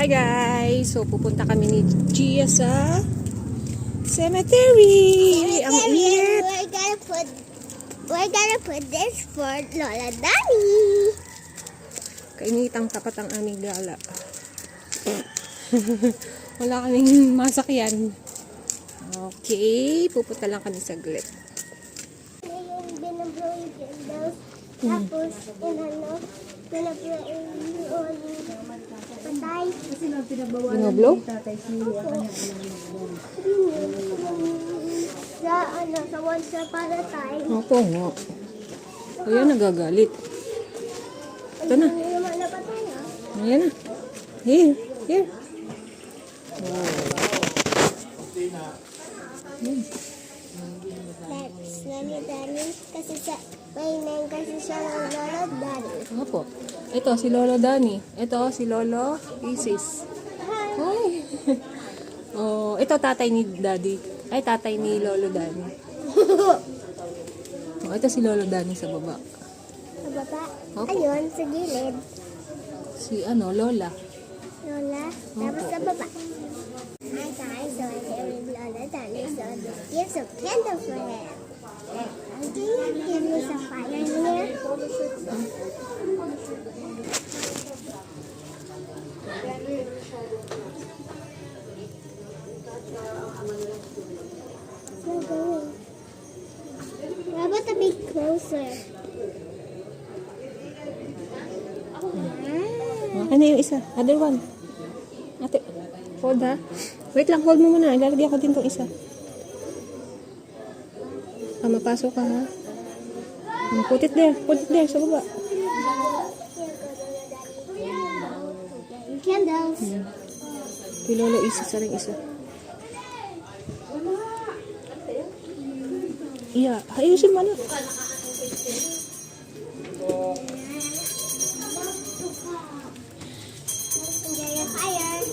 Hi guys! So pupunta kami ni Gia sa cemetery! Ang init! We're gonna put this for Lola Dani. Kainitang tapat ang aming gala. Wala kaming masakyan. Okay, pupunta lang kami saglit. Yung binablow yung candles. Tapos, inano, binablow yung patay. Binoblow? Sa Once Upon a Time. Opo nga. Ayan, nagagalit. Ito na. Hindi naman napatay, ha? Ayan na. Here. Here. That's Lola Dani. Kasi may name kasi siya ng Lola Dani. Opo. Ito, si Lolo Dani. Ito, si Lolo Isis. Hi. Oh, ito tatay ni Daddy. Ay, tatay ni Lolo Dani. Oh, ito si Lolo Dani sa baba. Sa baba. Opo. Ayun, sa gilid. Si Lola. Lola. Tapos sa baba. Hi guys, so I'm here with Lola Dani. So here's some candle for her. Can you give me some fire in here? So going. How about a bit closer? Ano yung isa? Other one. Ate, hold ha. Wait lang, hold mo muna. Ilalagay ko din tong isa. Mapasok ka ha. Put it there. Put it there sa baba. Candles. Kay Lolo Isis sa rin isa. Iya, ayusin mo na. Enjoy your fire.